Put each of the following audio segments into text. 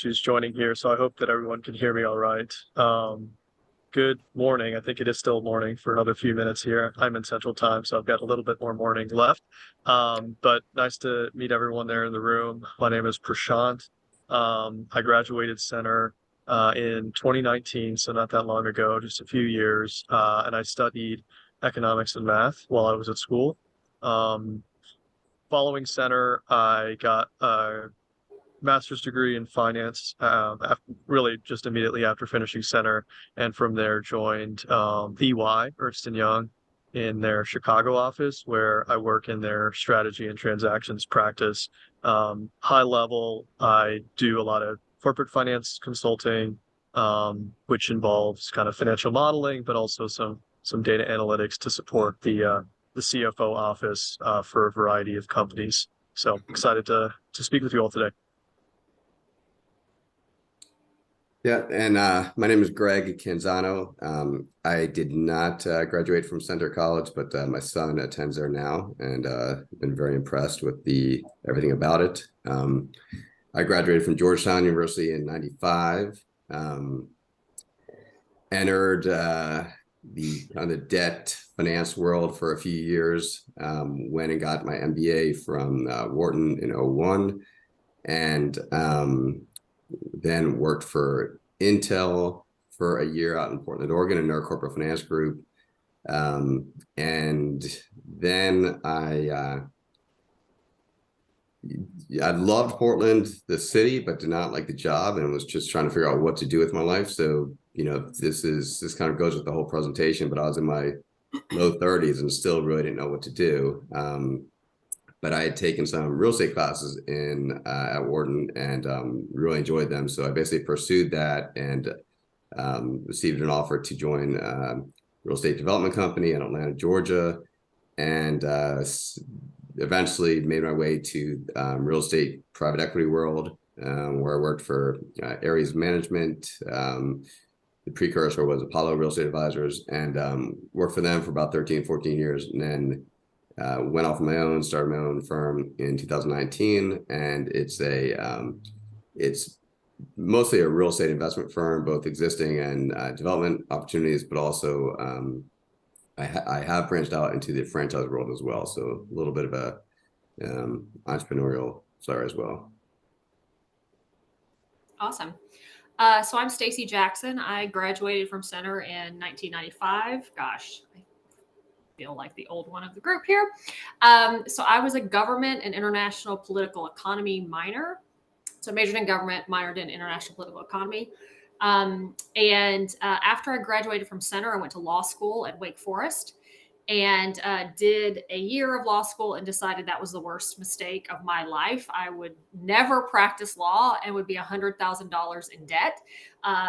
issues joining here, so I hope that everyone can hear me all right. Good morning. I think it is still morning for another few minutes here. I'm in Central Time, so I've got a little bit more morning left. But nice to meet everyone there in the room. My name is Prashant. I graduated center in 2019, so not that long ago, just a few years. And I studied economics and math while I was at school. Um, Following center, I got a master's degree in finance, really just immediately after finishing center, and from there joined EY, Ernst& Young, in their Chicago office, where I work in their strategy and transactions practice. High level, I do a lot of corporate finance consulting, which involves kind of financial modeling, but also some data analytics to support the CFO office for a variety of companies. So excited to speak with you all today. Yeah, and my name is Greg Canzano. I did not graduate from Center College, but my son attends there now, and been very impressed with everything about it. I graduated from Georgetown University in '95. Entered the debt finance world for a few years. Went and got my MBA from Wharton in '01, and then worked for Intel for a year out in Portland, Oregon, in their corporate finance group. And then I loved Portland, the city, but did not like the job, and was just trying to figure out what to do with my life. So, this kind of goes with the whole presentation, but I was in my low 30s and still really didn't know what to do. But I had taken some real estate classes at Wharton, and really enjoyed them. So I basically pursued that and received an offer to join a real estate development company in Atlanta, Georgia, and eventually made my way to real estate private equity world, where I worked for Ares Management. The precursor was Apollo Real Estate Advisors, and worked for them for about 13, 14 years, and then went off on my own, started my own firm in 2019, and it's mostly a real estate investment firm, both existing and development opportunities, but also I have branched out into the franchise world as well, so a little bit of a entrepreneurial side as well. Awesome. So I'm Stacy Jackson. I graduated from Center in 1995. Gosh, I feel like the old one of the group here. So I was a government and international political economy minor. So majored in government, minored in international political economy. And after I graduated from Center, I went to law school at Wake Forest, and did a year of law school and decided that was the worst mistake of my life. I would never practice law and would be $100,000 in debt.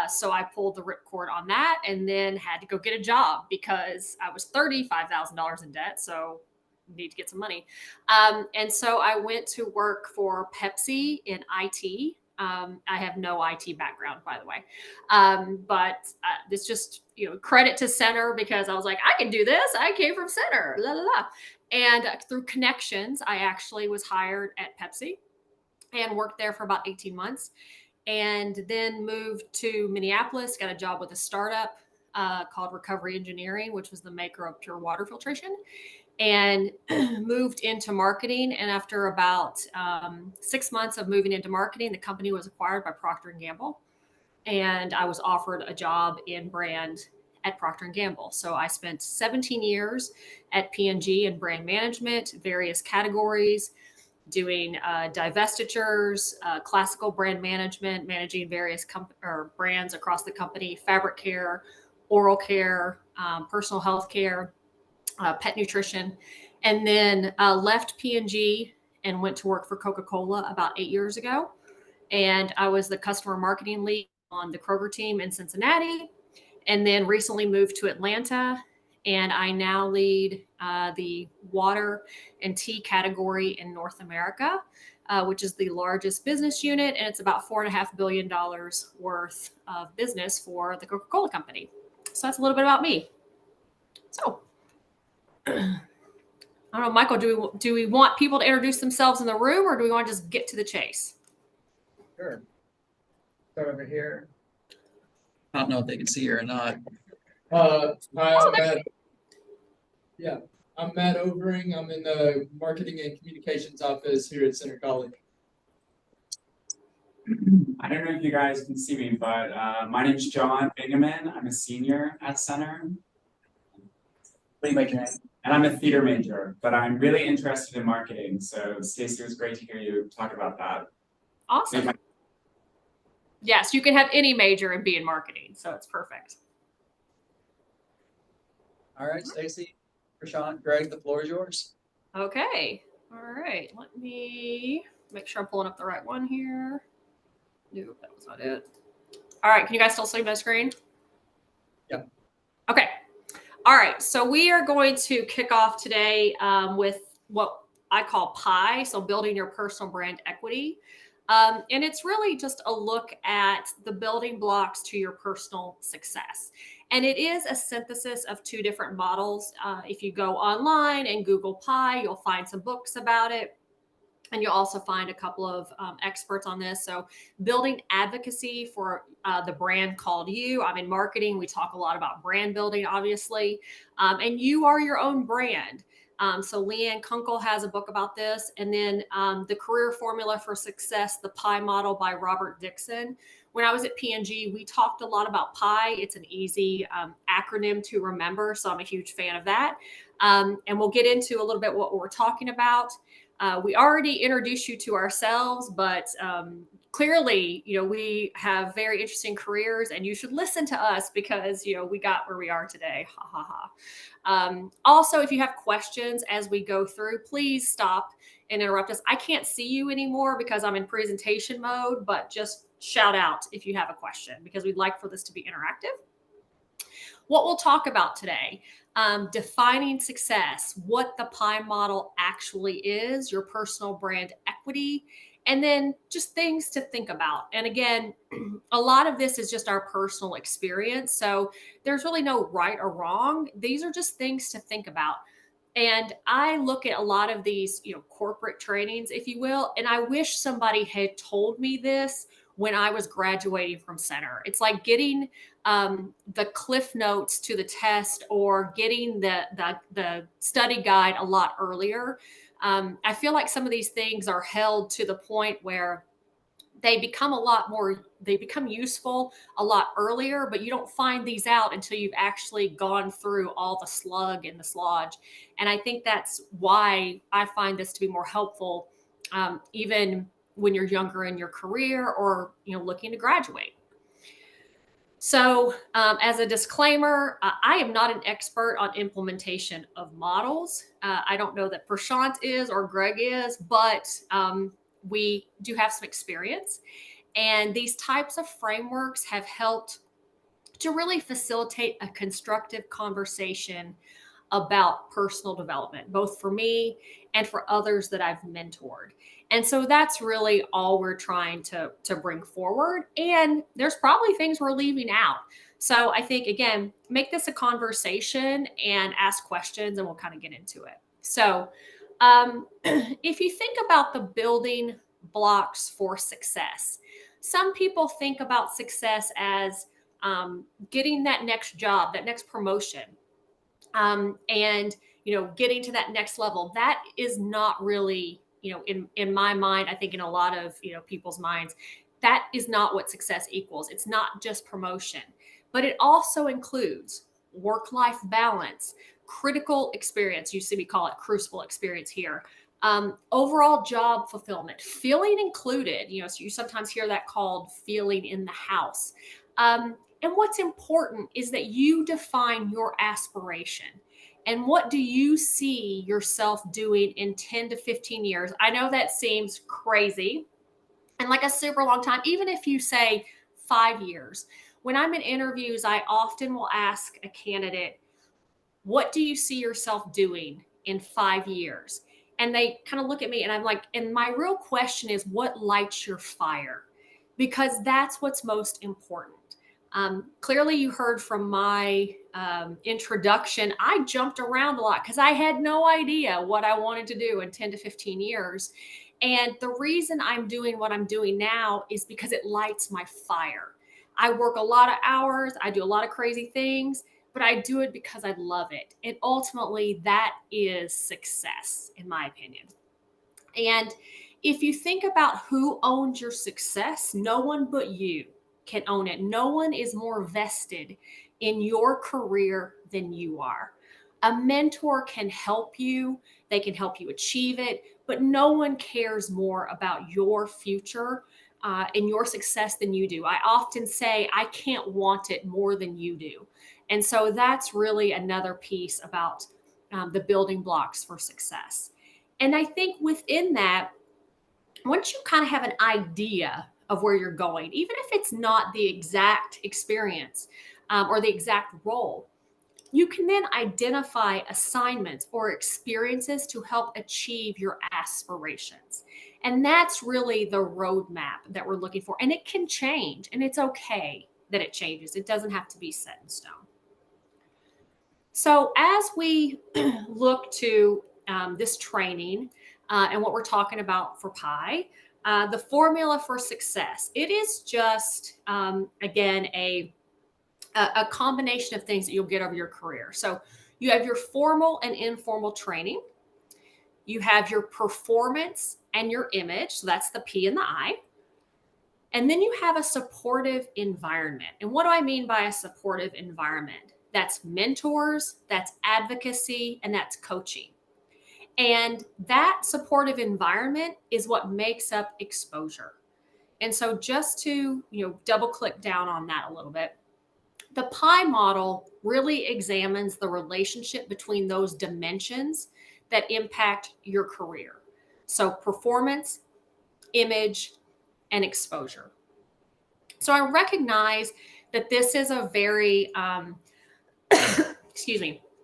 So I pulled the ripcord on that, and then had to go get a job because I was $35,000 in debt. So need to get some money. And so I went to work for Pepsi in IT. I have no IT background, by the way. But it's just, credit to Center, because I was like, I can do this. I came from Center, la, la, la. And through connections, I actually was hired at Pepsi and worked there for about 18 months, and then moved to Minneapolis, got a job with a startup called Recovery Engineering, which was the maker of pure water filtration, and moved into marketing. And after about 6 months of moving into marketing, the company was acquired by Procter & Gamble. And I was offered a job in brand at Procter & Gamble. So I spent 17 years at P&G in brand management, various categories, doing divestitures, classical brand management, managing various brands across the company, fabric care, oral care, personal health care, pet nutrition, and then left P&G and went to work for Coca Cola about 8 years ago. And I was the customer marketing lead on the Kroger team in Cincinnati, and then recently moved to Atlanta. And I now lead the water and tea category in North America, which is the largest business unit. And it's about $4.5 billion worth of business for the Coca Cola Company. So that's a little bit about me. So I don't know, Michael, do we want people to introduce themselves in the room, or do we want to just get to the chase? Sure. Start over here. I don't know if they can see her or not. Hi, I'm Matt. Yeah, I'm Matt Overing. I'm in the marketing and communications office here at Center College. I don't know if you guys can see me, but my name's John Bingaman. I'm a senior at Center. What do you major in? And I'm a theater major, but I'm really interested in marketing. So Stacy, it was great to hear you talk about that. Awesome. Yes, you can have any major and be in marketing, so it's perfect. All right, Stacy, Prashant, Greg, the floor is yours. Okay. All right. Let me make sure I'm pulling up the right one here. Nope, that was not it. All right. Can you guys still see my screen? Yeah. Okay. All right. So we are going to kick off today with what I call P.I.E, so building your personal brand equity. And it's really just a look at the building blocks to your personal success. And it is a synthesis of two different models. If you go online and Google P.I.E, you'll find some books about it. And you'll also find a couple of experts on this. So building advocacy for the brand called you. I'm in marketing. We talk a lot about brand building, obviously. And you are your own brand. So Leanne Kunkel has a book about this. And then the Career Formula for Success, the P.I.E model by Robert Dixon. When I was at P&G, we talked a lot about P.I.E. It's an easy acronym to remember. So I'm a huge fan of that. And we'll get into a little bit what we're talking about. We already introduced you to ourselves, but clearly, we have very interesting careers, and you should listen to us because, we got where we are today. Ha ha ha. Also, if you have questions as we go through, please stop and interrupt us. I can't see you anymore because I'm in presentation mode, but just shout out if you have a question because we'd like for this to be interactive. What we'll talk about today, defining success, what the P.I.E model actually is, your personal brand equity, and then just things to think about. And again, a lot of this is just our personal experience. So there's really no right or wrong. These are just things to think about. And I look at a lot of these, corporate trainings, if you will, and I wish somebody had told me this when I was graduating from Center. It's like getting the cliff notes to the test or getting the study guide a lot earlier. I feel like some of these things are held to the point where they become useful a lot earlier, but you don't find these out until you've actually gone through all the slug and the slodge. And I think that's why I find this to be more helpful, even when you're younger in your career or, looking to graduate. So as a disclaimer, I am not an expert on implementation of models. I don't know that Prashant is or Greg is, but we do have some experience. And these types of frameworks have helped to really facilitate a constructive conversation about personal development, both for me and for others that I've mentored. And so that's really all we're trying to bring forward. And there's probably things we're leaving out. So I think, again, make this a conversation and ask questions and we'll kind of get into it. So if you think about the building blocks for success, some people think about success as getting that next job, that next promotion. And getting to that next level. That is not really, in my mind, I think in a lot of people's minds, that is not what success equals. It's not just promotion, but it also includes work-life balance, critical experience. You see me call it crucible experience here. Overall job fulfillment, feeling included. So you sometimes hear that called feeling in the house. And what's important is that you define your aspiration. And what do you see yourself doing in 10 to 15 years? I know that seems crazy and like a super long time, even if you say 5 years. When I'm in interviews, I often will ask a candidate, what do you see yourself doing in 5 years? And they kind of look at me and I'm like, and my real question is, what lights your fire? Because that's what's most important. Clearly, you heard from my introduction, I jumped around a lot because I had no idea what I wanted to do in 10 to 15 years. And the reason I'm doing what I'm doing now is because it lights my fire. I work a lot of hours, I do a lot of crazy things, but I do it because I love it. And ultimately, that is success, in my opinion. And if you think about who owns your success, no one but you can own it. No one is more vested in your career than you are. A mentor can help you, they can help you achieve it, but no one cares more about your future and your success than you do. I often say, I can't want it more than you do. And so that's really another piece about the building blocks for success. And I think within that, once you kind of have an idea of where you're going, even if it's not the exact experience or the exact role, you can then identify assignments or experiences to help achieve your aspirations. And that's really the roadmap that we're looking for. And it can change, and it's okay that it changes. It doesn't have to be set in stone. So as we look to this training and what we're talking about for P.I.E, the formula for success, it is just, again, a combination of things that you'll get over your career. So you have your formal and informal training. You have your performance and your image. So that's the P and the I. And then you have a supportive environment. And what do I mean by a supportive environment? That's mentors, that's advocacy, and that's coaching. And that supportive environment is what makes up exposure. And so just to, double click down on that a little bit, the P.I.E model really examines the relationship between those dimensions that impact your career. So performance, image, and exposure. So I recognize that this is a very,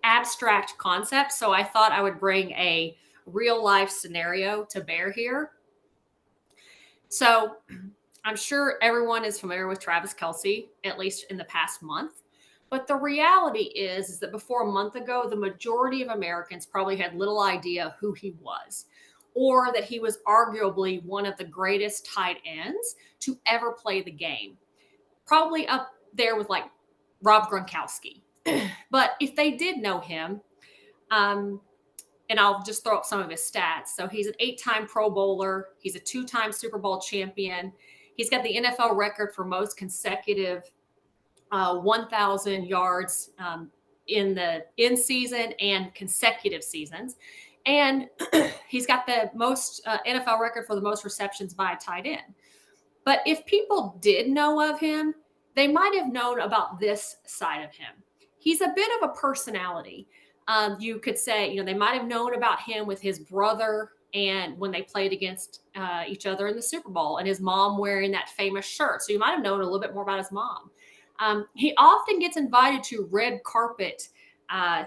abstract concept. So I thought I would bring a real life scenario to bear here. So I'm sure everyone is familiar with Travis Kelce, at least in the past month. But the reality is that before a month ago, the majority of Americans probably had little idea who he was, or that he was arguably one of the greatest tight ends to ever play the game. Probably up there with like Rob Gronkowski. But if they did know him, and I'll just throw up some of his stats. So he's an 8-time Pro Bowler. He's a 2-time Super Bowl champion. He's got the NFL record for most consecutive 1,000 yards in season and consecutive seasons. And he's got the most NFL record for the most receptions by a tight end. But if people did know of him, they might have known about this side of him. He's a bit of a personality. You could say, they might have known about him with his brother and when they played against each other in the Super Bowl and his mom wearing that famous shirt. So you might have known a little bit more about his mom. He often gets invited to red carpet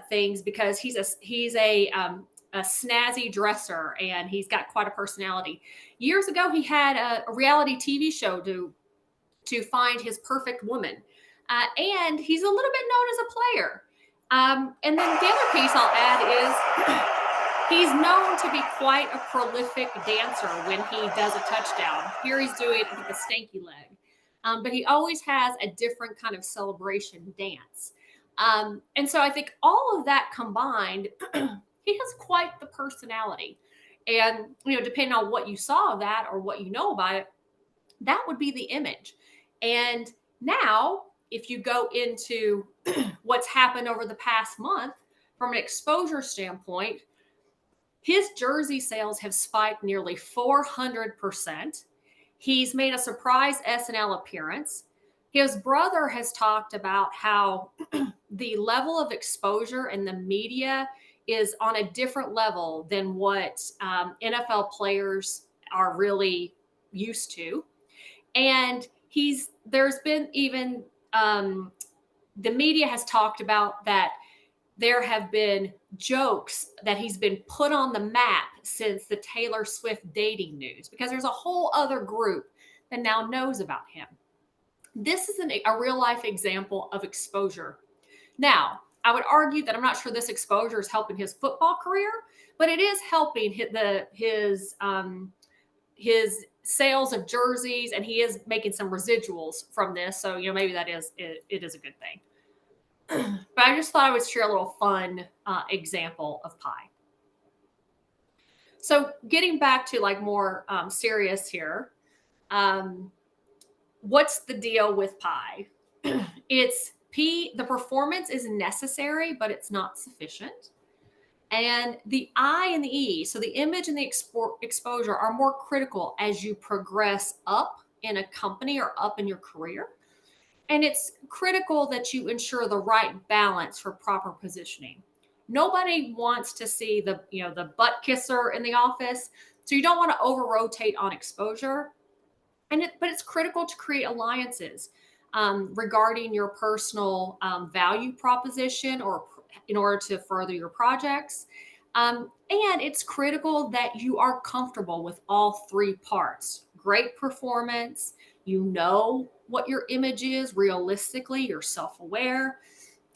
things because he's a snazzy dresser and he's got quite a personality. Years ago, he had a reality TV show to find his perfect woman. And he's a little bit known as a player. And then the other piece I'll add is he's known to be quite a prolific dancer when he does a touchdown. Here he's doing it with a stanky leg. But he always has a different kind of celebration dance. And so I think all of that combined, he has quite the personality. And, depending on what you saw of that or what you know about it, that would be the image. And now, if you go into what's happened over the past month from an exposure standpoint, his jersey sales have spiked nearly 400%. He's made a surprise SNL appearance. His brother has talked about how the level of exposure in the media is on a different level than what NFL players are really used to. And there's been even, the media has talked about that there have been jokes that he's been put on the map since the Taylor Swift dating news, because there's a whole other group that now knows about him. This is a real life example of exposure. Now, I would argue that I'm not sure this exposure is helping his football career, but it is helping his his sales of jerseys, and he is making some residuals from this. So, maybe it is a good thing. But I just thought I would share a little fun example of Pi. So getting back to like more serious here, what's the deal with Pi? The performance is necessary, but it's not sufficient. And the I and the E, so the image and the exposure are more critical as you progress up in a company or up in your career. And it's critical that you ensure the right balance for proper positioning. Nobody wants to see the butt kisser in the office, so you don't want to over rotate on exposure. But it's critical to create alliances regarding your personal value proposition or in order to further your projects. And it's critical that you are comfortable with all three parts: great performance, what your image is realistically, you're self-aware,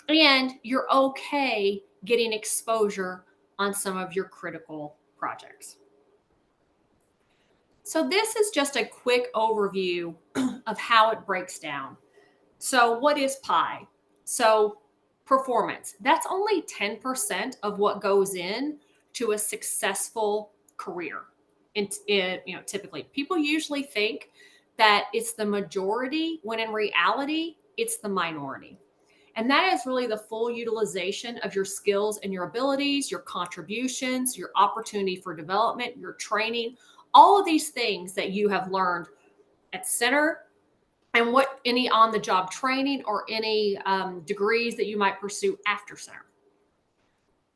and you're okay getting exposure on some of your critical projects. So this is just a quick overview of how it breaks down. So what is Pi? So performance, that's only 10% of what goes in to a successful career. Typically people usually think that it's the majority, when in reality, it's the minority. And that is really the full utilization of your skills and your abilities, your contributions, your opportunity for development, your training, all of these things that you have learned at center, and what any on-the-job training or any degrees that you might pursue after center.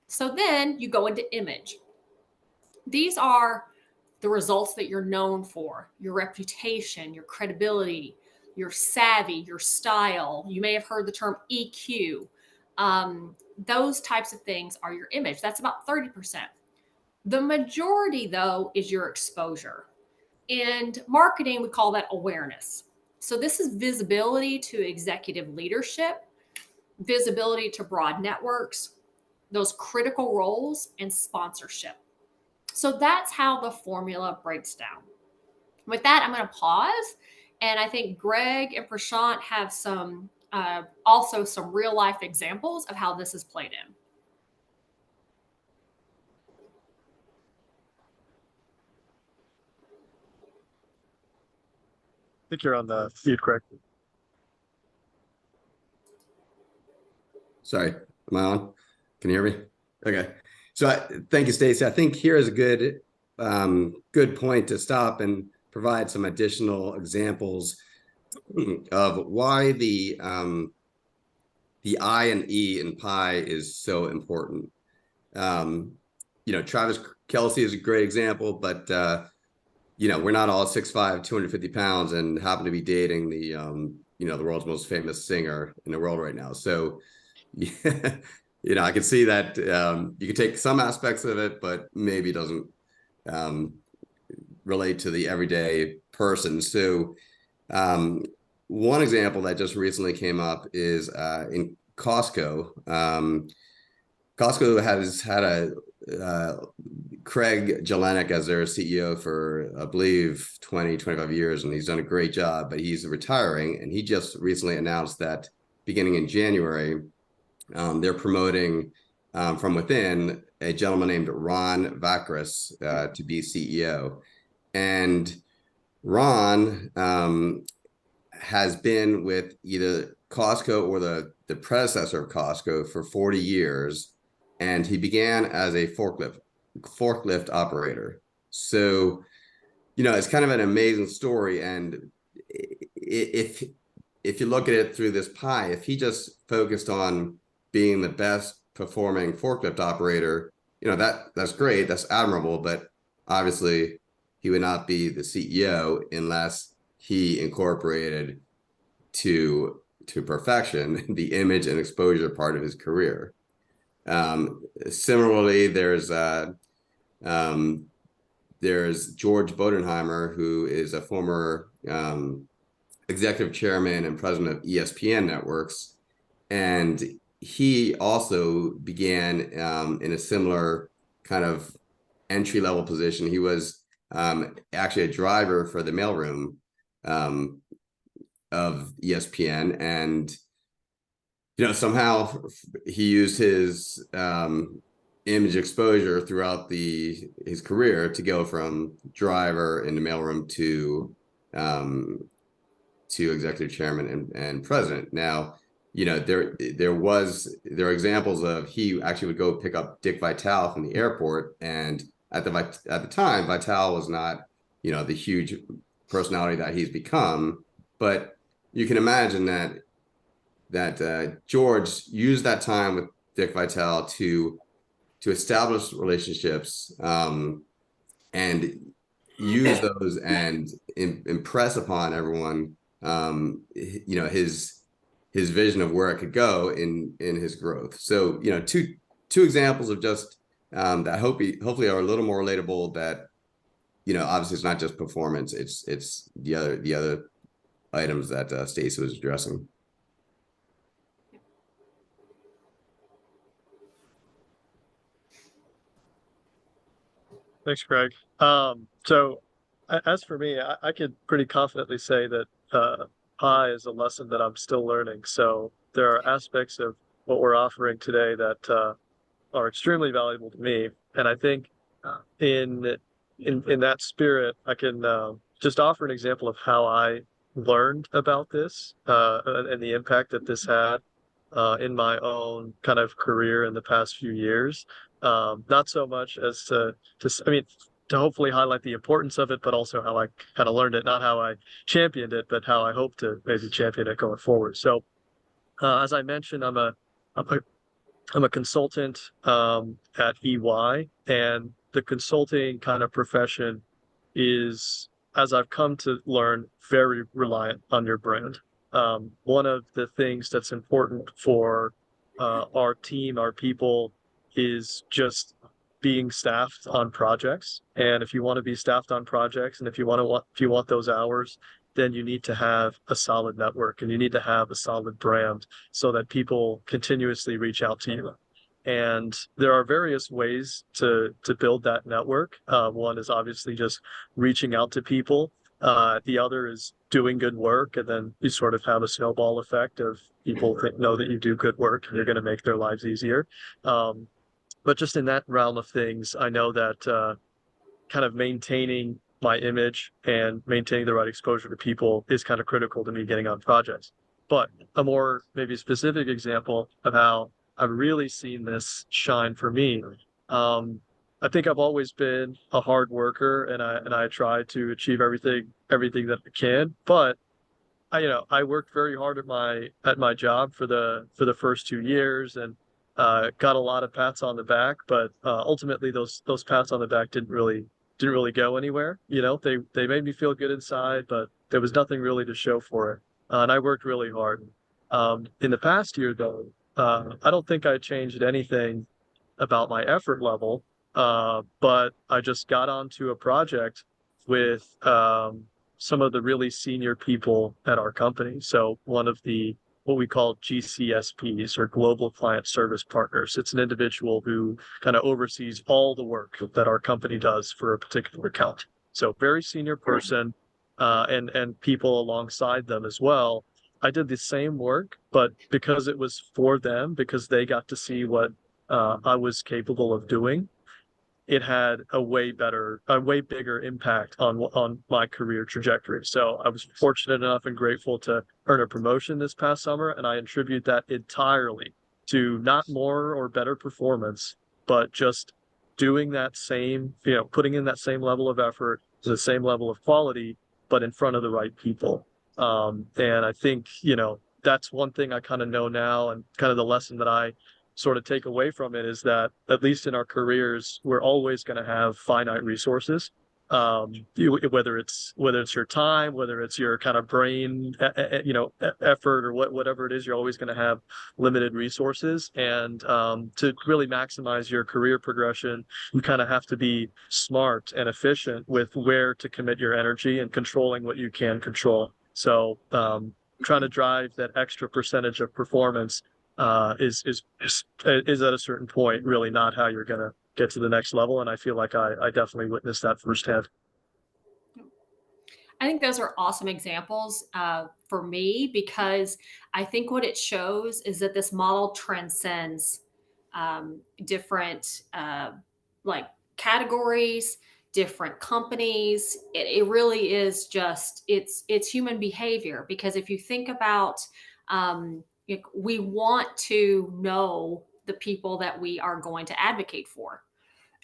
So then you go into image. These are the results that you're known for: your reputation, your credibility, your savvy, your style. You may have heard the term EQ. Those types of things are your image. That's about 30%. The majority, though, is your exposure. In marketing, we call that awareness. So this is visibility to executive leadership, visibility to broad networks, those critical roles, and sponsorship. So that's how the formula breaks down. With that, I'm going to pause. And I think Greg and Prashant have also some real life examples of how this is played in. I think you're on the mute, Greg. Sorry, am I on? Can you hear me? Okay. So thank you, Stacy. I think here is a good point to stop and provide some additional examples of why the I and E in Pi is so important. Travis Kelce is a great example, but we're not all 6'5", 250 pounds and happen to be dating the world's most famous singer in the world right now. So I can see that you can take some aspects of it, but maybe it doesn't relate to the everyday person. So one example that just recently came up is in Costco. Costco has had Craig Jelinek as their CEO for, I believe, 20, 25 years, and he's done a great job, but he's retiring, and he just recently announced that beginning in January, they're promoting from within a gentleman named Ron Vakras to be CEO. And Ron has been with either Costco or the predecessor of Costco for 40 years. And he began as a forklift operator. So, it's kind of an amazing story. And if you look at it through this Pi, if he just focused on being the best performing forklift operator, that's great, that's admirable, but obviously he would not be the CEO unless he incorporated to perfection the image and exposure part of his career. Similarly, there's George Bodenheimer, who is a former executive chairman and president of ESPN Networks, and he also began in a similar kind of entry-level position. He was actually a driver for the mailroom of ESPN, and somehow he used his image exposure throughout his career to go from driver in the mailroom to executive chairman and president. Now, there are examples of he actually would go pick up Dick Vitale from the airport, and at the time, Vitale was not the huge personality that he's become, but you can imagine that George used that time with Dick Vitale to establish relationships and use those and impress upon everyone his vision of where it could go in his growth. So two examples of just that hopefully are a little more relatable, that obviously it's not just performance, it's the other items that Stacy was addressing. Thanks, Greg. So as for me, I could pretty confidently say that Pi is a lesson that I'm still learning. So there are aspects of what we're offering today that are extremely valuable to me, and I think in that spirit, I can just offer an example of how I learned about this and the impact that this had in my own kind of career in the past few years. Not so much as I mean, to hopefully highlight the importance of it, but also how I kind of learned it, not how I championed it, but how I hope to maybe champion it going forward. So, as I mentioned, I'm a consultant at EY, and the consulting kind of profession is, as I've come to learn, very reliant on your brand. One of the things that's important for our team, our people, is just being staffed on projects. And if you want to be staffed on projects, and if you want those hours, then you need to have a solid network and you need to have a solid brand so that people continuously reach out to you. And there are various ways to build that network. One is obviously just reaching out to people. The other is doing good work, and then you sort of have a snowball effect of people know that you do good work and you're going to make their lives easier. But just in that realm of things, I know that kind of maintaining my image and maintaining the right exposure to people is kind of critical to me getting on projects. But a more maybe specific example of how I've really seen this shine for me. I think I've always been a hard worker, and I try to achieve everything that I can. But I worked very hard at my job for the first 2 years, and got a lot of pats on the back. But ultimately, those pats on the back didn't really go anywhere. They made me feel good inside, but there was nothing really to show for it. And I worked really hard. In the past year, though, I don't think I changed anything about my effort level, but I just got onto a project with some of the really senior people at our company. So one of the what we call GCSPs, or Global Client Service Partners. It's an individual who kind of oversees all the work that our company does for a particular account. So very senior person, and people alongside them as well. I did the same work, but because it was for them, because they got to see what I was capable of doing, it had a way bigger impact on my career trajectory. So I was fortunate enough and grateful to earn a promotion this past summer, and I attribute that entirely to not more or better performance, but just doing that same, putting in that same level of effort, the same level of quality, but in front of the right people. And I think, that's one thing I kind of know now, and kind of the lesson that I sort of take away from it is that, at least in our careers, we're always going to have finite resources. Whether it's your time, whether it's your kind of brain, effort, or whatever it is, you're always going to have limited resources. And to really maximize your career progression, you kind of have to be smart and efficient with where to commit your energy and controlling what you can control. So trying to drive that extra percentage of performance is at a certain point really not how you're going to get to the next level. And I feel like I definitely witnessed that firsthand. I think those are awesome examples for me, because I think what it shows is that this model transcends different like categories, different companies. It really is just it's human behavior, because if you think about we want to know the people that we are going to advocate for.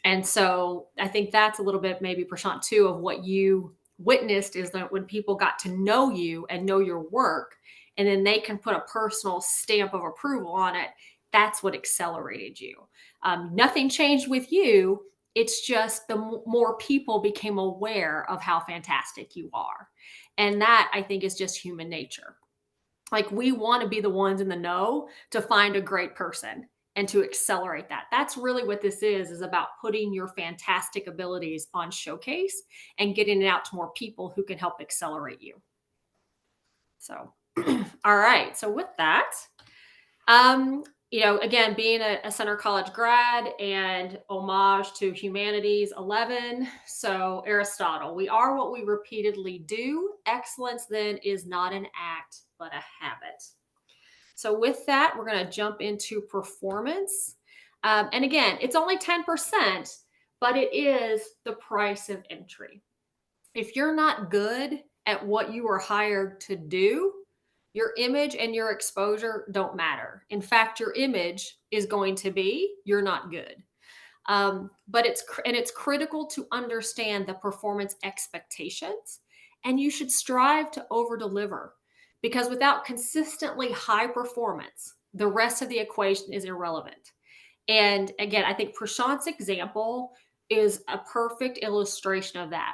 And so I think that's a little bit maybe, Prashant, too, of what you witnessed, is that when people got to know you and know your work, and then they can put a personal stamp of approval on it, that's what accelerated you. Nothing changed with you. It's just the more people became aware of how fantastic you are. And that, I think, is just human nature. Like, we want to be the ones in the know to find a great person and to accelerate that. That's really what this is about putting your fantastic abilities on showcase and getting it out to more people who can help accelerate you. So, all right. So with that, again, being a Center College grad and homage to Humanities 11. So Aristotle, we are what we repeatedly do. Excellence then is not an act, but a habit. So with that, we're going to jump into performance. And again, it's only 10%, but it is the price of entry. If you're not good at what you were hired to do, your image and your exposure don't matter. In fact, your image is going to be you're not good. But it's critical to understand the performance expectations, and you should strive to over deliver, because without consistently high performance, the rest of the equation is irrelevant. And again, I think Prashant's example is a perfect illustration of that.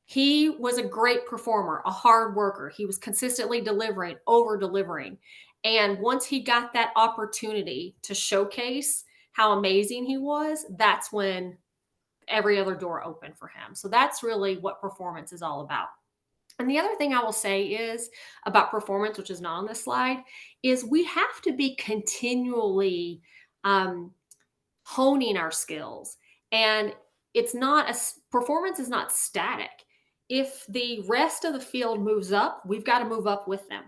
He was a great performer, a hard worker. He was consistently delivering, over delivering. And once he got that opportunity to showcase how amazing he was, that's when every other door opened for him. So that's really what performance is all about. And the other thing I will say is about performance, which is not on this slide, is we have to be continually honing our skills. And performance is not static. If the rest of the field moves up, we've got to move up with them.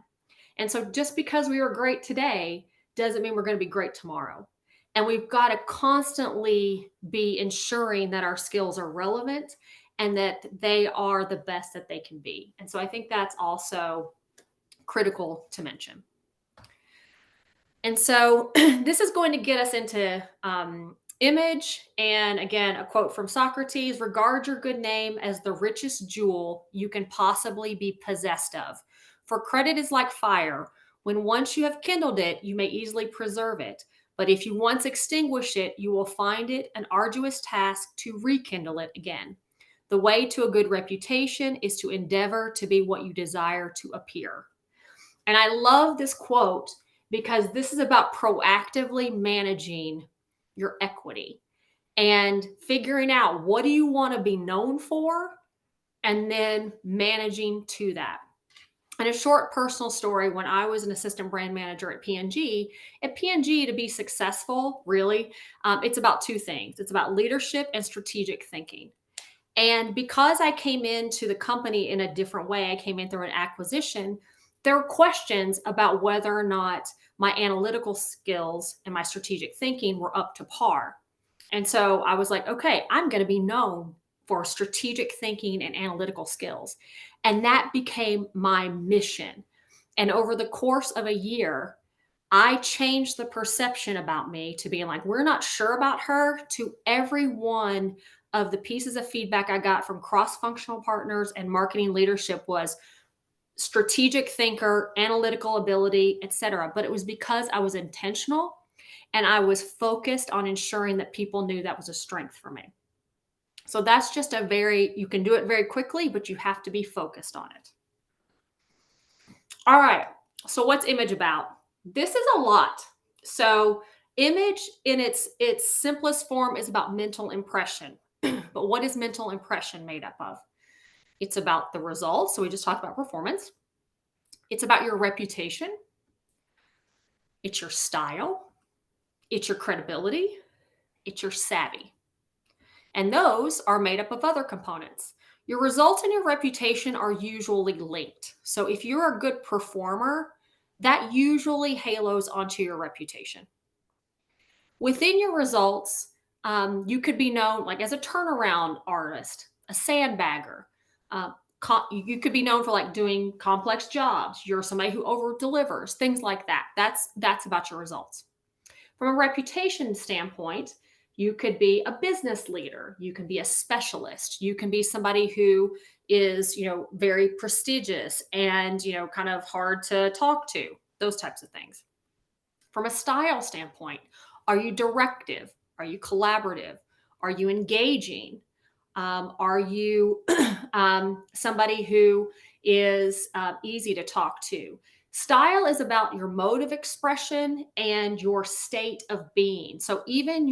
And so just because we were great today doesn't mean we're going to be great tomorrow. And we've got to constantly be ensuring that our skills are relevant and that they are the best that they can be. And so I think that's also critical to mention. And so this is going to get us into image. And again, a quote from Socrates: regard your good name as the richest jewel you can possibly be possessed of. For credit is like fire. When once you have kindled it, you may easily preserve it. But if you once extinguish it, you will find it an arduous task to rekindle it again. The way to a good reputation is to endeavor to be what you desire to appear. And I love this quote because this is about proactively managing your equity and figuring out what do you want to be known for, and then managing to that. And a short personal story: when I was an assistant brand manager at P&G, to be successful, really, it's about two things. It's about leadership and strategic thinking. And because I came into the company in a different way, I came in through an acquisition, there were questions about whether or not my analytical skills and my strategic thinking were up to par. And so I was like, okay, I'm going to be known for strategic thinking and analytical skills. And that became my mission. And over the course of a year, I changed the perception about me to being like, we're not sure about her, to every one of the pieces of feedback I got from cross-functional partners and marketing leadership was strategic thinker, analytical ability, etc. But it was because I was intentional and I was focused on ensuring that people knew that was a strength for me. So that's just you can do it very quickly, but you have to be focused on it. All right. So what's image about? This is a lot. So image in its simplest form is about mental impression. But what is mental impression made up of? It's about the results. So we just talked about performance. It's about your reputation. It's your style. It's your credibility. It's your savvy. And those are made up of other components: Your results and your reputation are usually linked. So if you're a good performer, that usually halos onto your reputation. Within your results, you could be known like as a turnaround artist, a sandbagger. Uh, you could be known for like doing complex jobs. You're somebody who over delivers, things like that. That's about your results. From a reputation standpoint, you could be a business leader. You can be a specialist. You can be somebody who is, very prestigious and, kind of hard to talk to, those types of things. From a style standpoint, are you directive? Are you collaborative? Are you engaging? Are you somebody who is easy to talk to? Style is about your mode of expression and your state of being. So even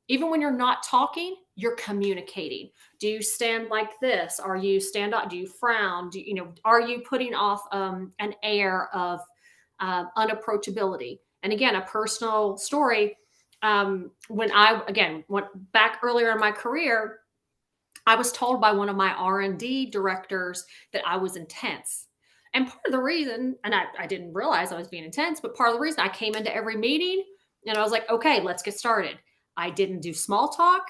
even when you're not talking, you're communicating. Do you stand like this? Are you stand up? Do you frown? Are you putting off an air of unapproachability? And again, a personal story. When I again went back earlier in my career, I was told by one of my R&D directors that I was intense. And part of the reason, and I didn't realize I was being intense, but part of the reason I came into every meeting and I was like, okay, let's get started. I didn't do small talk.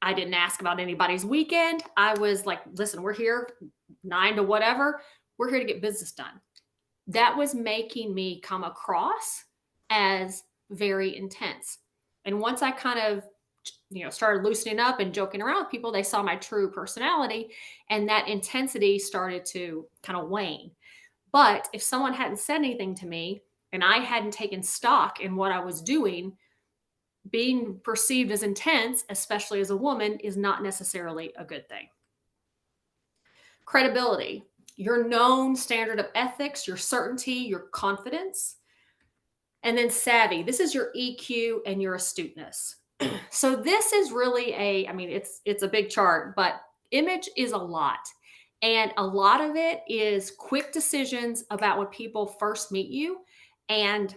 I didn't ask about anybody's weekend. I was like, listen, we're here 9 to whatever. We're here to get business done. That was making me come across as very intense. And once I kind of started loosening up and joking around with people, they saw my true personality, and that intensity started to kind of wane. But if someone hadn't said anything to me and I hadn't taken stock in what I was doing, being perceived as intense, especially as a woman, is not necessarily a good thing. Credibility, your known standard of ethics, your certainty, your confidence. And then savvy, this is your EQ and your astuteness. So this is really it's a big chart, but image is a lot. And a lot of it is quick decisions about when people first meet you and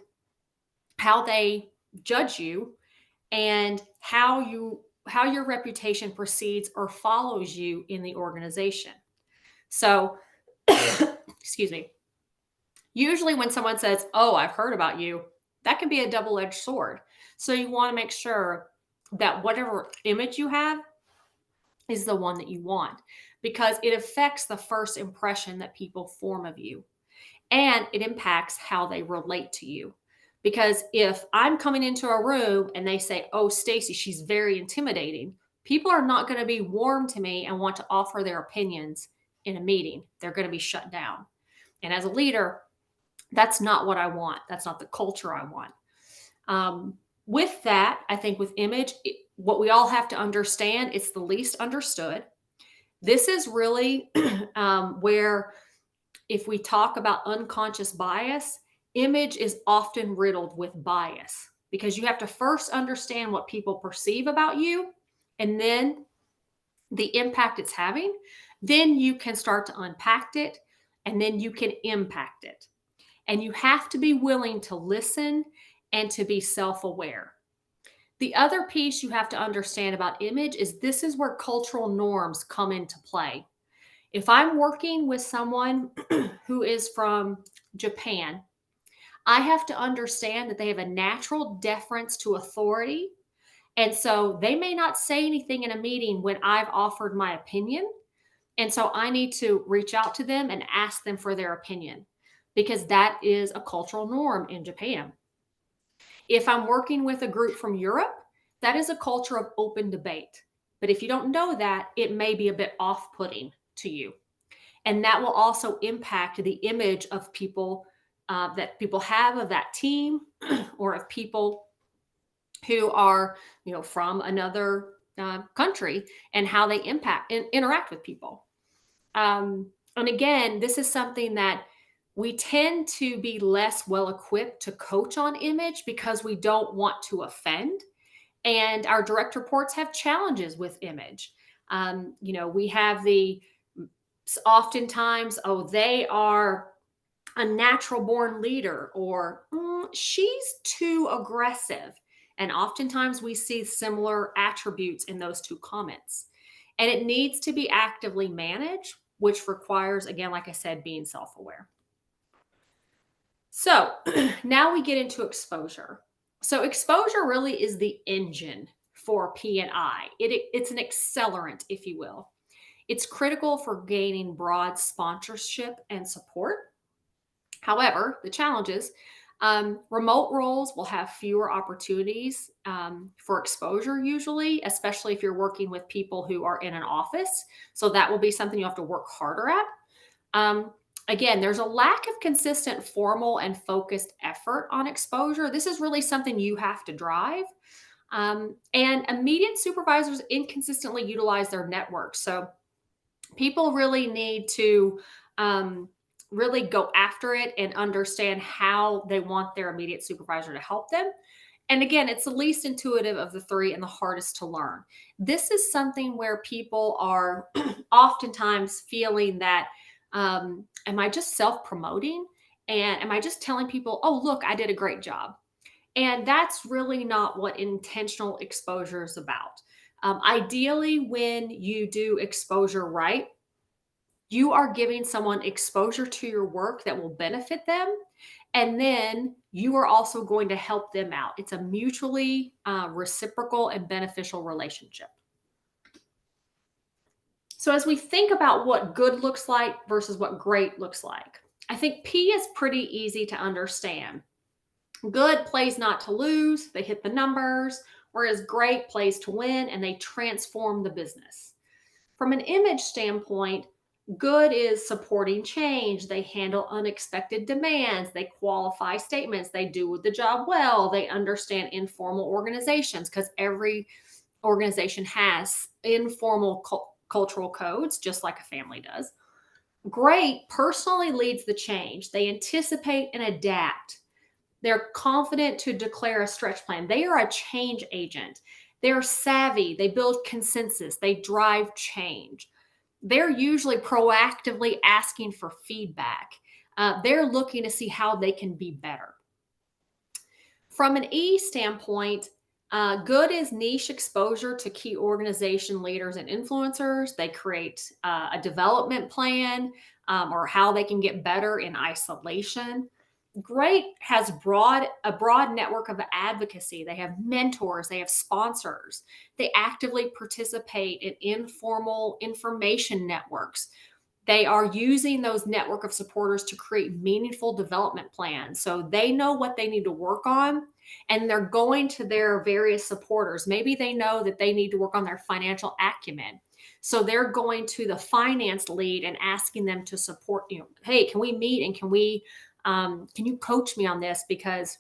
how they judge you and how your reputation precedes or follows you in the organization. So, excuse me. Usually when someone says, "Oh, I've heard about you," that can be a double-edged sword. So you want to make sure that whatever image you have is the one that you want, because it affects the first impression that people form of you, and it impacts how they relate to you. Because if I'm coming into a room and they say, "Oh, Stacy, she's very intimidating," people are not going to be warm to me and want to offer their opinions in a meeting. They're going to be shut down. And as a leader, that's not what I want. That's not the culture I want. With that, I think with image, what we all have to understand, it's the least understood. This is really where, if we talk about unconscious bias, image is often riddled with bias, because you have to first understand what people perceive about you and then the impact it's having. Then you can start to unpack it, and then you can impact it. And you have to be willing to listen and to be self-aware. The other piece you have to understand about image is this is where cultural norms come into play. If I'm working with someone who is from Japan, I have to understand that they have a natural deference to authority. And so they may not say anything in a meeting when I've offered my opinion. And so I need to reach out to them and ask them for their opinion, because that is a cultural norm in Japan. If I'm working with a group from Europe, that is a culture of open debate. But if you don't know that, it may be a bit off-putting to you. And that will also impact the image of people that people have of that team, or of people who are, from another country, and how they impact and interact with people. And again, this is something that we tend to be less well equipped to coach on image because we don't want to offend. And our direct reports have challenges with image. We have oftentimes, "Oh, they are a natural born leader," or "She's too aggressive." And oftentimes we see similar attributes in those two comments. And it needs to be actively managed, which requires, again, like I said, being self-aware. So now we get into exposure. So exposure really is the engine for P&I. It's an accelerant, if you will. It's critical for gaining broad sponsorship and support. However, the challenge is remote roles will have fewer opportunities for exposure usually, especially if you're working with people who are in an office. So that will be something you have to work harder at. Again, there's a lack of consistent formal and focused effort on exposure. This is really something you have to drive. And immediate supervisors inconsistently utilize their networks. So people really need to really go after it and understand how they want their immediate supervisor to help them. And again, it's the least intuitive of the three and the hardest to learn. This is something where people are oftentimes feeling that, am I just self-promoting? And am I just telling people, oh, look, I did a great job? And that's really not what intentional exposure is about. Ideally, when you do exposure right, you are giving someone exposure to your work that will benefit them. And then you are also going to help them out. It's a mutually reciprocal and beneficial relationship. So as we think about what good looks like versus what great looks like, I think P is pretty easy to understand. Good plays not to lose, they hit the numbers, whereas great plays to win and they transform the business. From an image standpoint, good is supporting change. They handle unexpected demands. They qualify statements. They do the job well. They understand informal organizations because every organization has informal cultural codes, just like a family does. Great personally leads the change. They anticipate and adapt. They're confident to declare a stretch plan. They are a change agent. They're savvy. They build consensus. They drive change. They're usually proactively asking for feedback. They're looking to see how they can be better. From an E standpoint, good is niche exposure to key organization leaders and influencers. They create a development plan or how they can get better in isolation. Great has a broad network of advocacy. They have mentors, they have sponsors. They actively participate in informal information networks. They are using those network of supporters to create meaningful development plans. So they know what they need to work on and they're going to their various supporters. Maybe they know that they need to work on their financial acumen. So they're going to the finance lead and asking them to support, hey, can we meet and can you coach me on this because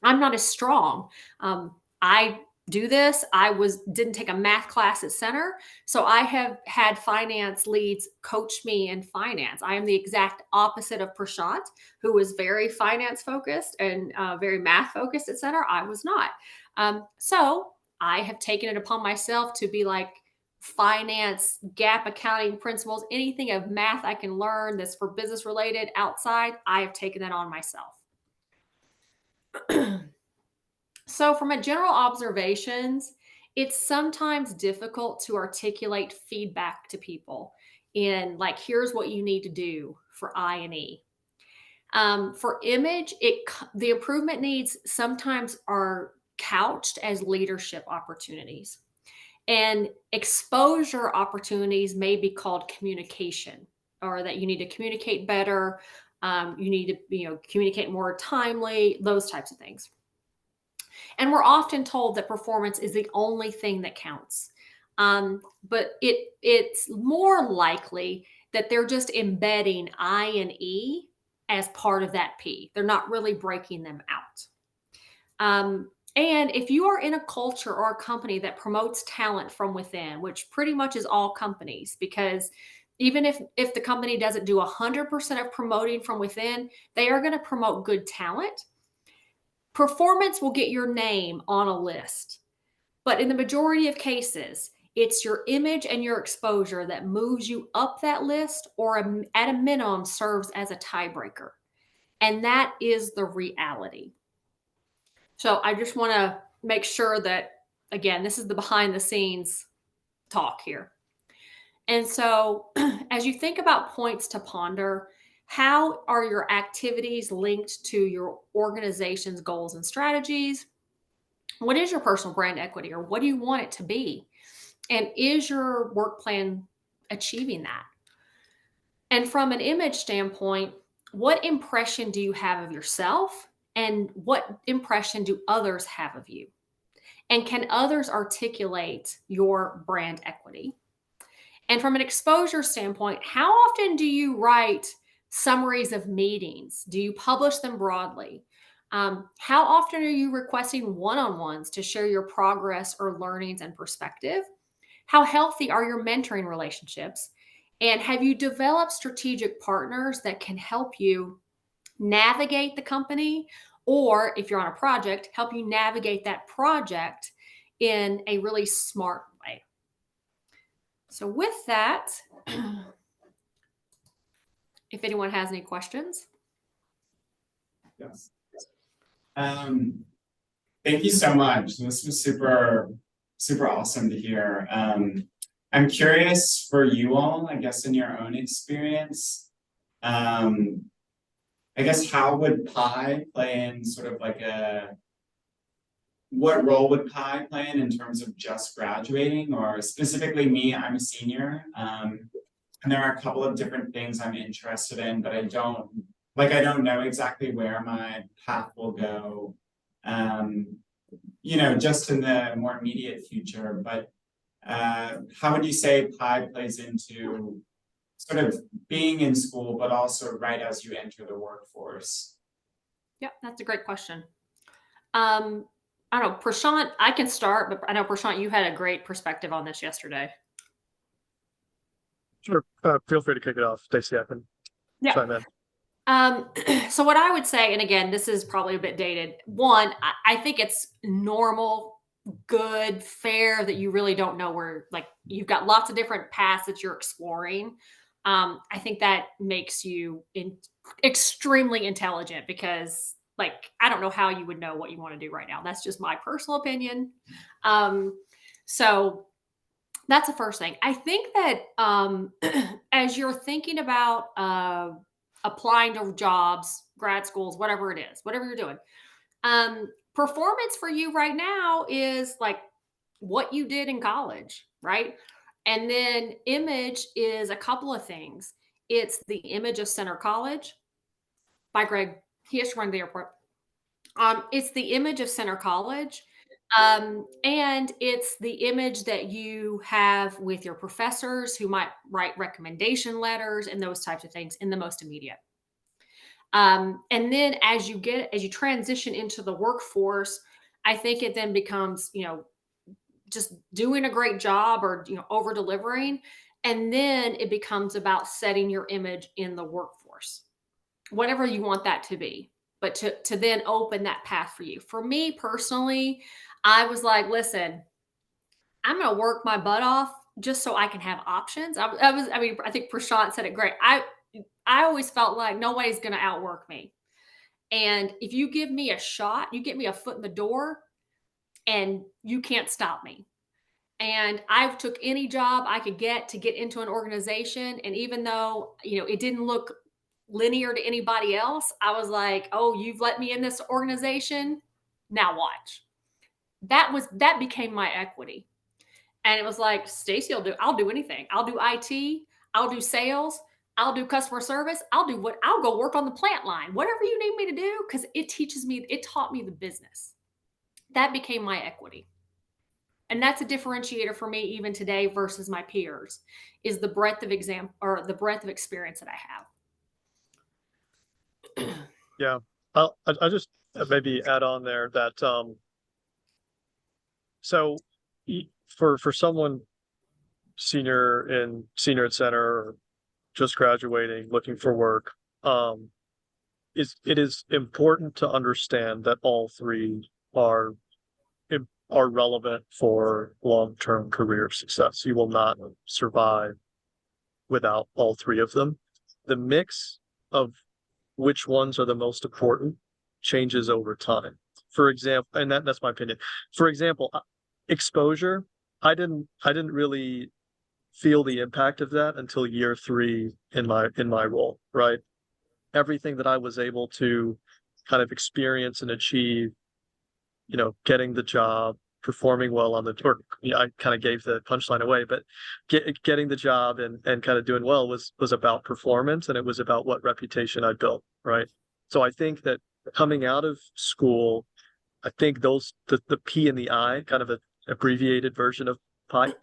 I'm not as strong. I do this. Didn't take a math class at Center. So I have had finance leads coach me in finance. I am the exact opposite of Prashant, who was very finance focused and very math focused at Center. I was not. So I have taken it upon myself to be like, finance, gap accounting principles, anything of math I can learn that's for business related outside, I have taken that on myself. So from a general observations, it's sometimes difficult to articulate feedback to people in like, here's what you need to do for I and E. For image, the improvement needs sometimes are couched as leadership opportunities. And exposure opportunities may be called communication, or that you need to communicate better. You need to, communicate more timely, those types of things. And we're often told that performance is the only thing that counts. But it's more likely that they're just embedding I and E as part of that P. They're not really breaking them out. And if you are in a culture or a company that promotes talent from within, which pretty much is all companies, because even if the company doesn't do 100% of promoting from within, they are going to promote good talent. Performance will get your name on a list. But in the majority of cases, it's your image and your exposure that moves you up that list or at a minimum serves as a tiebreaker. And that is the reality. So I just want to make sure that, again, this is the behind the scenes talk here. And so as you think about points to ponder, how are your activities linked to your organization's goals and strategies? What is your personal brand equity, or what do you want it to be? And is your work plan achieving that? And from an image standpoint, what impression do you have of yourself? And what impression do others have of you? And can others articulate your brand equity? And from an exposure standpoint, how often do you write summaries of meetings? Do you publish them broadly? How often are you requesting one-on-ones to share your progress or learnings and perspective? How healthy are your mentoring relationships? And have you developed strategic partners that can help you navigate the company, or if you're on a project, help you navigate that project in a really smart way? So with that, if anyone has any questions. Yes. Thank you so much. This was super awesome to hear. I'm curious for you all, I guess, in your own experience, I guess, how would Pi play in sort of like what role would Pi play in terms of just graduating, or specifically me, I'm a senior, and there are a couple of different things I'm interested in, but I don't know exactly where my path will go, just in the more immediate future. But how would you say Pi plays into sort of being in school, but also right as you enter the workforce? Yep, that's a great question. I don't know, Prashant, I can start, but I know, Prashant, you had a great perspective on this yesterday. Sure. Feel free to kick it off, Stacy. I can chime in. So what I would say, and again, this is probably a bit dated. One, I think it's normal, good, fair that you really don't know where, like, you've got lots of different paths that you're exploring. I think that makes you extremely intelligent, because, like, I don't know how you would know what you want to do right now. That's just my personal opinion. So that's the first thing. I think that as you're thinking about applying to jobs, grad schools, whatever it is, whatever you're doing, performance for you right now is like what you did in college, right? And then image is a couple of things. It's the image of Center College by Greg. He has to run the airport. It's the image of Center College. And it's the image that you have with your professors who might write recommendation letters and those types of things in the most immediate. And then as you transition into the workforce, I think it then becomes, just doing a great job, or, over delivering. And then it becomes about setting your image in the workforce, whatever you want that to be, but to then open that path for you. For me personally, I was like, listen, I'm going to work my butt off just so I can have options. I think Prashant said it great. I always felt like nobody's going to outwork me. And if you give me a shot, you get me a foot in the door, and you can't stop me. And I took any job I could get to get into an organization. And even though, it didn't look linear to anybody else, I was like, oh, you've let me in this organization. Now watch. That became my equity. And it was like, Stacy, I'll do anything. I'll do IT. I'll do sales. I'll do customer service. I'll go work on the plant line, whatever you need me to do. Cause it taught me the business. That became my equity. And that's a differentiator for me even today versus my peers, is the breadth of the breadth of experience that I have. Yeah. I'll just maybe add on there that, so for someone senior at center, or just graduating, looking for work, it is important to understand that all three are relevant for long-term career success. You will not survive without all three of them. The mix of which ones are the most important changes over time. For example, and that's my opinion. For example, exposure. I didn't really feel the impact of that until year 3 in my role, right? Everything that I was able to kind of experience and achieve, getting the job, performing well on the tour. I kind of gave the punchline away, but getting the job and kind of doing well was about performance, and it was about what reputation I built, right? So I think that coming out of school, I think the P and the I, kind of an abbreviated version of PI,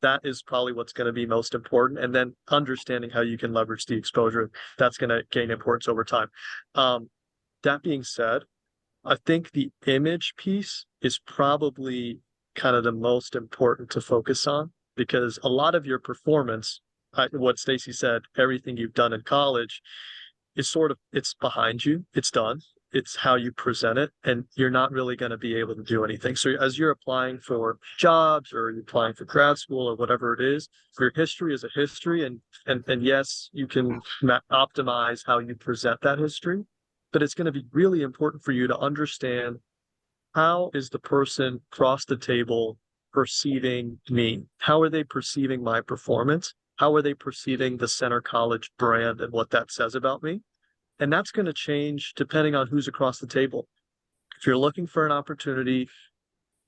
that is probably what's going to be most important. And then understanding how you can leverage the exposure, that's going to gain importance over time. That being said, I think the image piece is probably kind of the most important to focus on, because a lot of your performance, what Stacy said, everything you've done in college is it's behind you, it's done. It's how you present it, and you're not really going to be able to do anything. So as you're applying for jobs or you're applying for grad school or whatever it is, your history is a history, and yes, you can optimize how you present that history, but it's going to be really important for you to understand, how is the person across the table perceiving me? How are they perceiving my performance? How are they perceiving the Center College brand and what that says about me? And that's going to change depending on who's across the table. If you're looking for an opportunity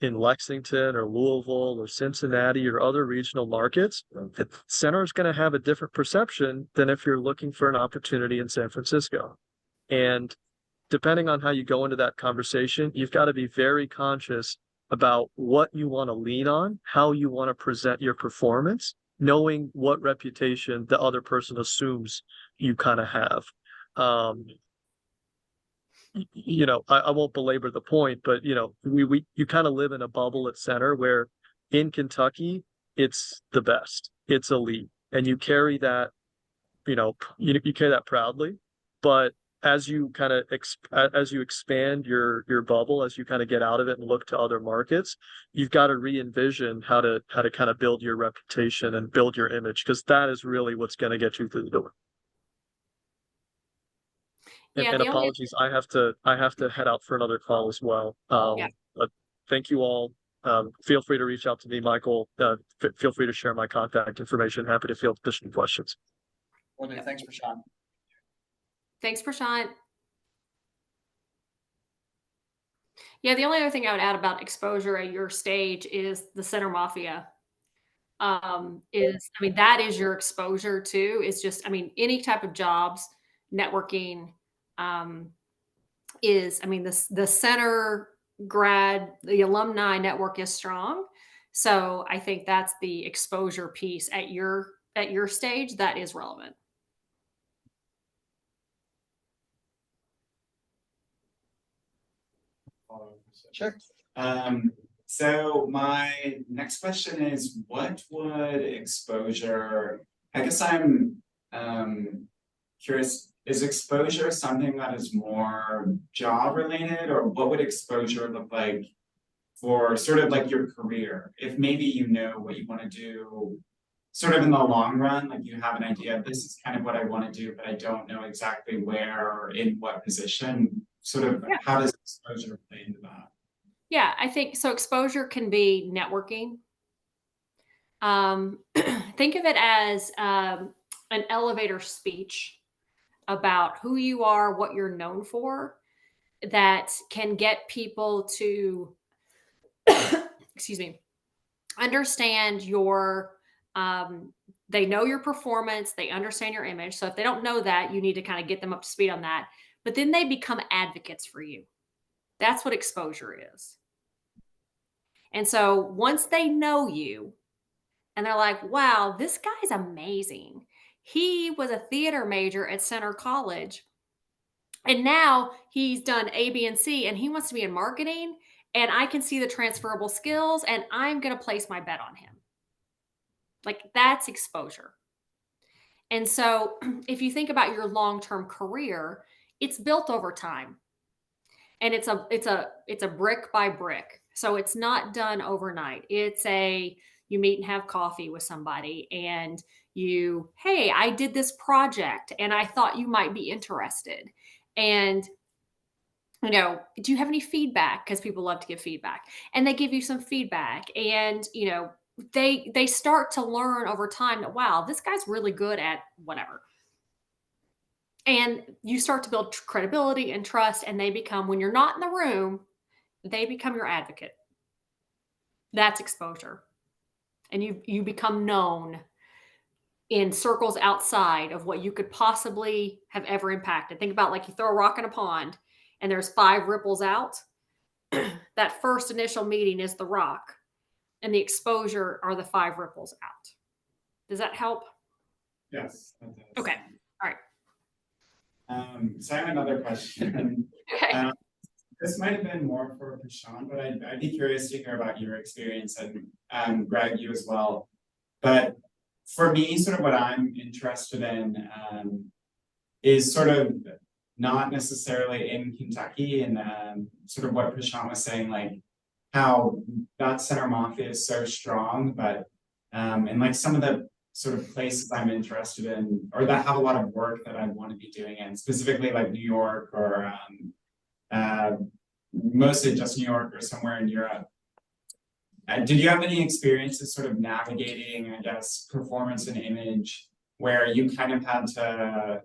in Lexington or Louisville or Cincinnati or other regional markets, the center is going to have a different perception than if you're looking for an opportunity in San Francisco. And depending on how you go into that conversation, you've got to be very conscious about what you want to lean on, how you want to present your performance, knowing what reputation the other person assumes you kind of have. I won't belabor the point, but you kind of live in a bubble at center where in Kentucky, it's the best, it's elite, and you carry that, you carry that proudly. But as you kind of as you expand your bubble, as you kind of get out of it and look to other markets, you've got to re-envision how to kind of build your reputation and build your image, because that is really what's going to get you through the door. Yeah, And apologies, I have to head out for another call as well. But thank you all. Feel free to reach out to me, Michael. Feel free to share my contact information. Happy to field additional questions. Well, thanks, Prashant. Thanks, Prashant. Yeah, the only other thing I would add about exposure at your stage is the center mafia. That is your exposure too. It's just, any type of jobs, networking, the center grad, the alumni network is strong. So I think that's the exposure piece at your stage that is relevant. Sure. So my next question is, what would exposure, I guess I'm curious, is exposure something that is more job related, or what would exposure look like for sort of like your career? If maybe you know what you want to do sort of in the long run, like you have an idea of this is kind of what I want to do, but I don't know exactly where or in what position, sort of how does exposure play into that? Yeah, I think so. Exposure can be networking. Think of it as an elevator speech about who you are, what you're known for, that can get people to, excuse me, understand your, they know your performance, they understand your image. So if they don't know that, you need to kind of get them up to speed on that. But then they become advocates for you. That's what exposure is. And so once they know you and they're like, wow, this guy's amazing. He was a theater major at Center College. And now he's done A, B, and C, and he wants to be in marketing. And I can see the transferable skills, and I'm going to place my bet on him. Like, that's exposure. And so if you think about your long-term career, it's built over time. And it's a brick by brick. So it's not done overnight. You meet and have coffee with somebody and hey, I did this project and I thought you might be interested. And, do you have any feedback? Because people love to give feedback, and they give you some feedback. And, they start to learn over time that, wow, this guy's really good at whatever. And you start to build credibility and trust, and they become, when you're not in the room, they become your advocate. That's exposure. And you become known in circles outside of what you could possibly have ever impacted. Think about, like, you throw a rock in a pond and there's 5 ripples out. That first initial meeting is the rock, and the exposure are the 5 ripples out. Does that help? Yes. That does. Okay. All right. So I have another question. Okay. This might have been more for Prashant, but I'd be curious to hear about your experience, and Greg, you as well. But for me, sort of what I'm interested in is sort of not necessarily in Kentucky, and sort of what Prashant was saying, like how that center mafia is so strong, but and like some of the sort of places I'm interested in, or that have a lot of work that I want to be doing in, specifically like New York, or mostly just New York or somewhere in Europe. Did you have any experiences sort of navigating, I guess, performance and image, where you kind of had to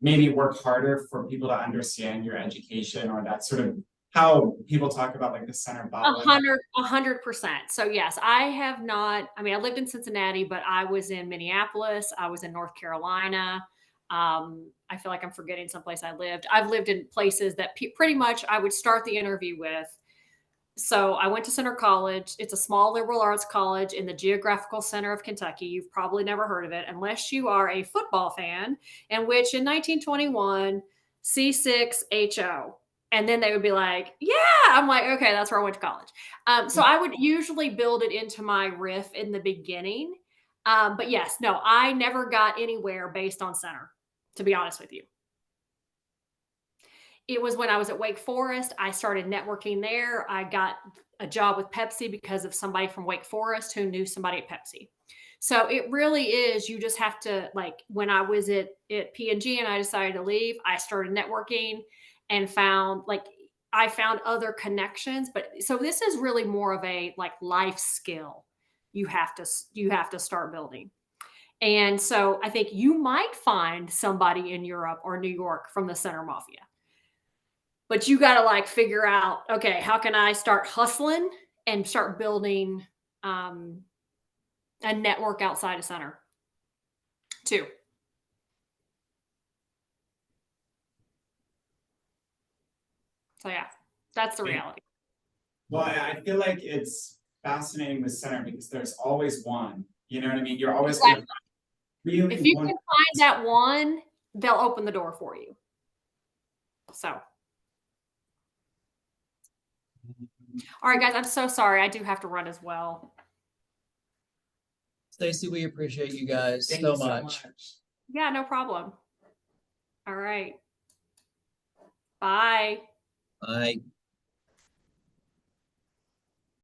maybe work harder for people to understand your education, or that sort of how people talk about like the center bubble? 100%. So yes, I have not. I mean, I lived in Cincinnati, but I was in Minneapolis. I was in North Carolina. I feel like I'm forgetting someplace I lived. I've lived in places that pretty much I would start the interview with. So I went to Center College. It's a small liberal arts college in the geographical center of Kentucky. You've probably never heard of it unless you are a football fan, in which in 1921, C6HO. And then they would be like, yeah, I'm like, okay, that's where I went to college. So I would usually build it into my riff in the beginning. But yes, no, I never got anywhere based on center, to be honest with you. It was when I was at Wake Forest, I started networking there. I got a job with Pepsi because of somebody from Wake Forest who knew somebody at Pepsi. So it really is, you just have to, like, when I was at P&G and I decided to leave, I started networking and found, like, I found other connections. But so this is really more of a like life skill you have to start building. And so I think you might find somebody in Europe or New York from the center mafia. But you got to like figure out, okay, how can I start hustling and start building a network outside of center too. So yeah, that's the reality. Well, I feel like it's fascinating with center because there's always one. You know what I mean? You're always Exactly. really If you can find that one, they'll open the door for you. So. All right, guys, I'm so sorry. I do have to run as well. Stacy, we appreciate you guys Thank so you much. Yeah, no problem. All right. Bye. Bye.